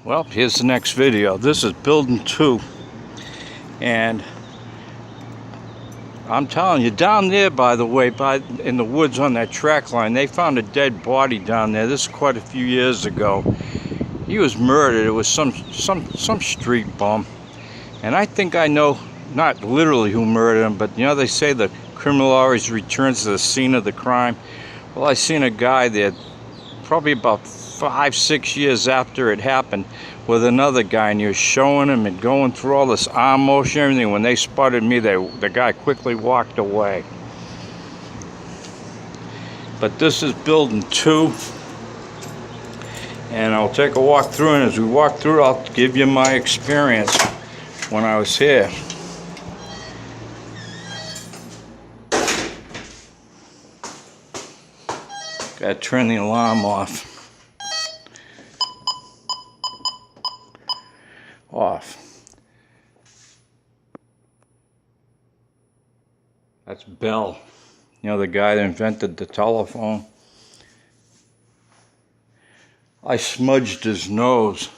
Well, here's the next video. This is building 2, and I'm telling you, down there, by the way, in the woods on that track line, they found a dead body down there. This is quite a few years ago. He was murdered. It was some street bum, and I think I know, not literally who murdered him, but you know, they say the criminal always returns to the scene of the crime. Well, I seen a guy there probably about 5-6 years after it happened with another guy, and he was showing him and going through all this arm motion and everything. When they spotted me, the guy quickly walked away. But this is building 2, and I'll take a walk through, and as we walk through, I'll give you my experience when I was here. Gotta turn the alarm off. That's Bell, you know, the guy that invented the telephone. I smudged his nose.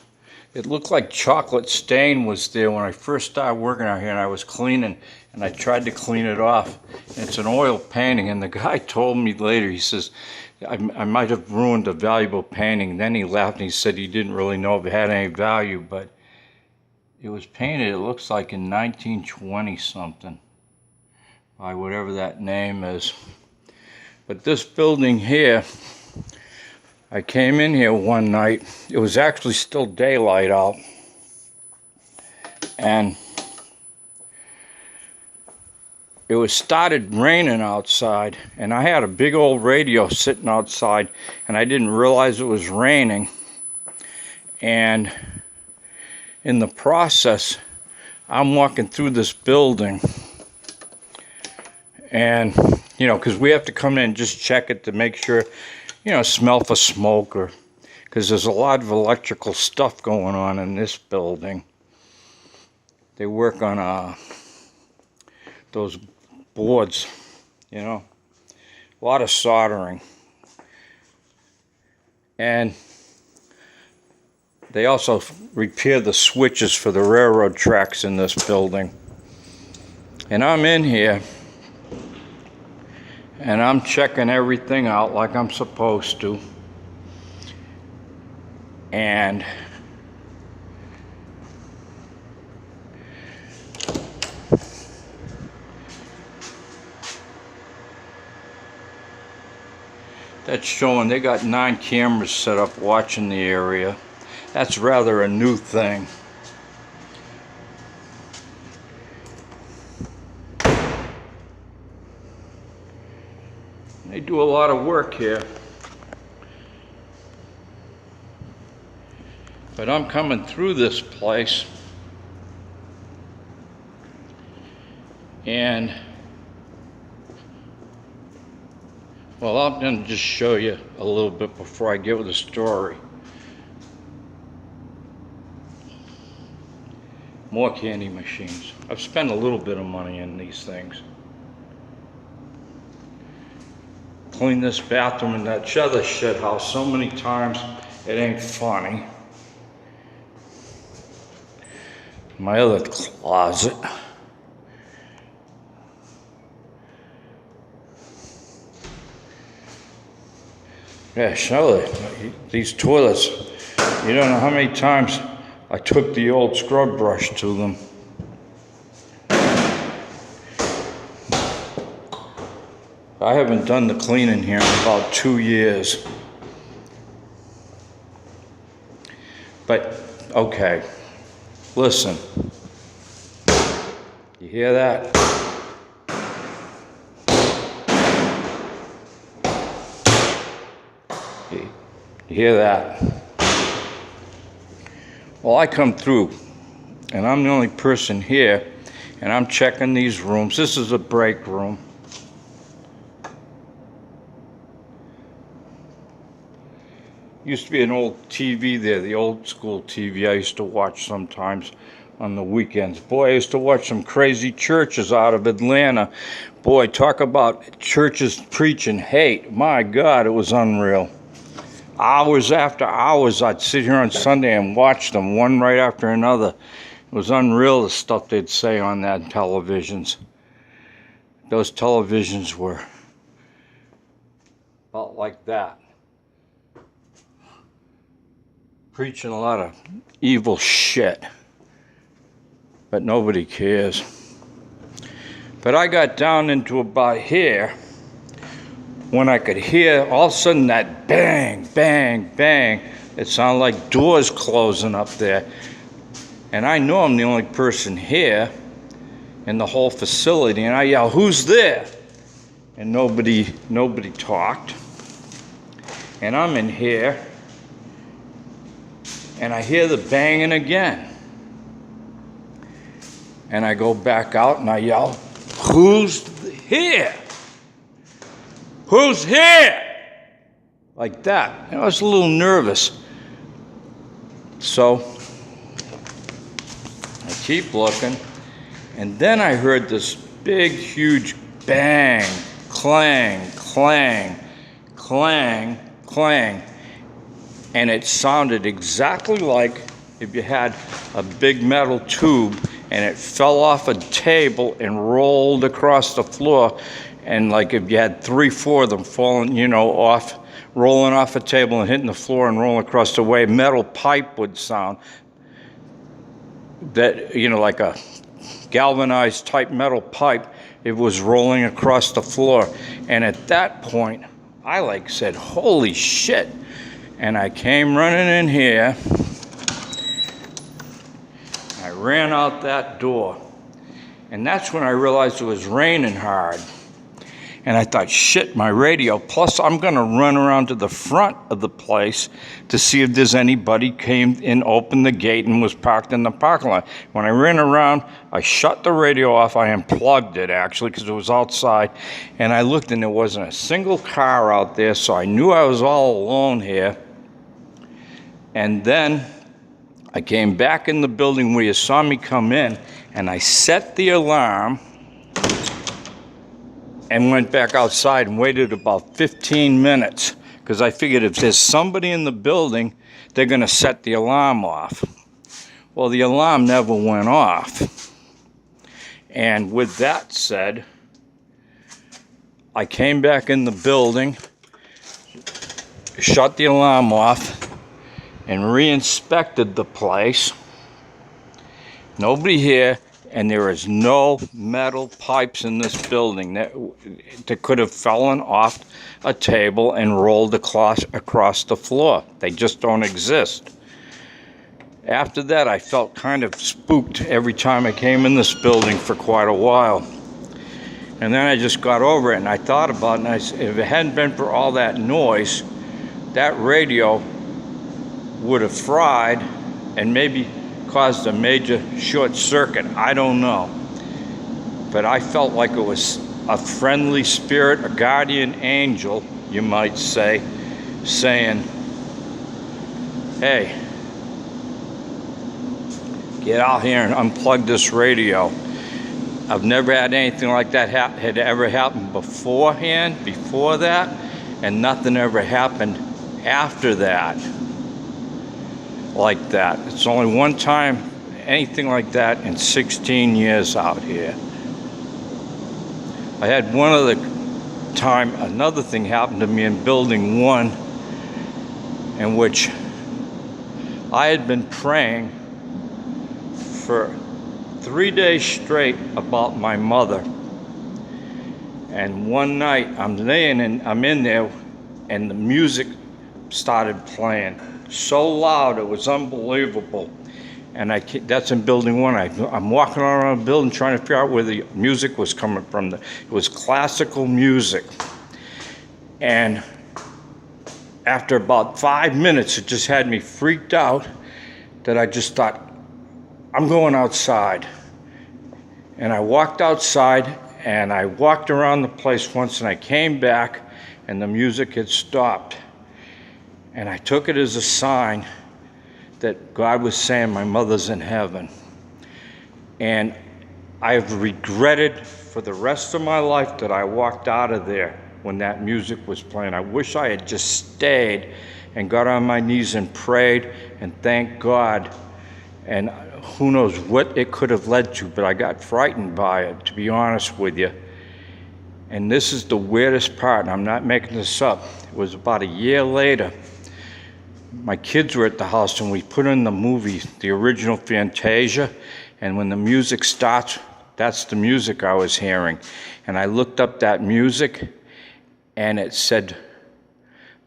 It looked like chocolate stain was there when I first started working out here, and I was cleaning, and I tried to clean it off. And it's an oil painting, and the guy told me later, he says, I might have ruined a valuable painting. Then he laughed and he said he didn't really know if it had any value, but it was painted, it looks like in 1920 something, by whatever that name is. But this building here, I came in here one night. It was actually still daylight out, and it was started raining outside, and I had a big old radio sitting outside, and I didn't realize it was raining. And in the process, I'm walking through this building, and you know, because we have to come in and just check it to make sure, you know, smell for smoke, or because there's a lot of electrical stuff going on in this building. They work on those boards, you know, a lot of soldering, and they also repair the switches for the railroad tracks in this building. And I'm in here, and I'm checking everything out like I'm supposed to. And that's showing they got 9 cameras set up watching the area. That's rather a new thing. They do a lot of work here. But I'm coming through this place, and well, I'm going to just show you a little bit before I get with the story. More candy machines. I've spent a little bit of money in these things. Cleaned this bathroom in that other shit house so many times, it ain't funny. My other closet. Yeah, show it. These toilets, you don't know how many times I took the old scrub brush to them. I haven't done the cleaning here in about 2 years. But, okay, listen. You hear that? You hear that? Well, I come through, and I'm the only person here, and I'm checking these rooms. This is a break room. Used to be an old TV there, the old school TV I used to watch sometimes on the weekends. Boy, I used to watch some crazy churches out of Atlanta. Boy, talk about churches preaching hate. My God, it was unreal. hours after hours, I'd sit here on Sunday and watch them, one right after another. It was unreal, the stuff they'd say on that televisions. Those televisions were about like that. Preaching a lot of evil shit. But nobody cares. But I got down into about here when I could hear all of a sudden that bang, bang, bang. It sounded like doors closing up there. And I know I'm the only person here in the whole facility. And I yell, "Who's there?" And nobody talked. And I'm in here. And I hear the banging again. And I go back out and I yell, "Who's here? Who's here?" Like that. I was a little nervous. So I keep looking. And then I heard this big, huge bang, clang, clang, clang, clang. And it sounded exactly like if you had a big metal tube and it fell off a table and rolled across the floor. And like if you had 3, 4 of them falling, off, rolling off a table and hitting the floor and rolling across the way metal pipe would sound. That, like a galvanized type metal pipe, it was rolling across the floor. And at that point, I said, "Holy shit." And I came running in here. I ran out that door. And that's when I realized it was raining hard. And I thought, shit, my radio. Plus, I'm going to run around to the front of the place to see if there's anybody came in, opened the gate, and was parked in the parking lot. When I ran around, I shut the radio off. I unplugged it, actually, because it was outside. And I looked, and there wasn't a single car out there, so I knew I was all alone here. And then I came back in the building where you saw me come in, and I set the alarm and went back outside and waited about 15 minutes because I figured if there's somebody in the building, they're going to set the alarm off. Well, the alarm never went off. And with that said, I came back in the building, shut the alarm off, and re-inspected the place. Nobody here. And there is no metal pipes in this building that could have fallen off a table and rolled across the floor. They just don't exist. After that, I felt kind of spooked every time I came in this building for quite a while. And then I just got over it, and I thought about it, and I said, if it hadn't been for all that noise, that radio would have fried and maybe caused a major short circuit. I don't know. But I felt like it was a friendly spirit, a guardian angel, you might say, saying, "Hey, get out here and unplug this radio." I've never had anything like that had ever happened before that, and nothing ever happened after that. Like that. It's only one time anything like that in 16 years out here. I had one other time, another thing happened to me in building 1, in which I had been praying for 3 days straight about my mother. And one night I'm in there, and the music started playing so loud, it was unbelievable. And that's in building 1. I'm walking around the building trying to figure out where the music was coming from. It was classical music. And after about 5 minutes, it just had me freaked out that I just thought, I'm going outside. And I walked outside, and I walked around the place once, and I came back, and the music had stopped. And I took it as a sign that God was saying my mother's in heaven. And I've regretted for the rest of my life that I walked out of there when that music was playing. I wish I had just stayed and got on my knees and prayed and thanked God. And who knows what it could have led to, but I got frightened by it, to be honest with you. And this is the weirdest part, and I'm not making this up. It was about a year later. My kids were at the house, and we put in the movie, the original Fantasia, and when the music starts, that's the music I was hearing. And I looked up that music, and it said,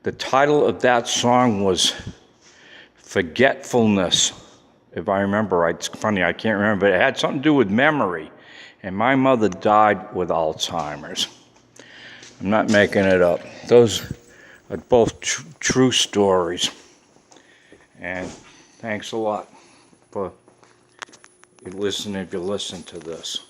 the title of that song was Forgetfulness, if I remember right. It's funny, I can't remember, but it had something to do with memory. And my mother died with Alzheimer's. I'm not making it up. Those are both true stories. And thanks a lot for listening if you listen to this.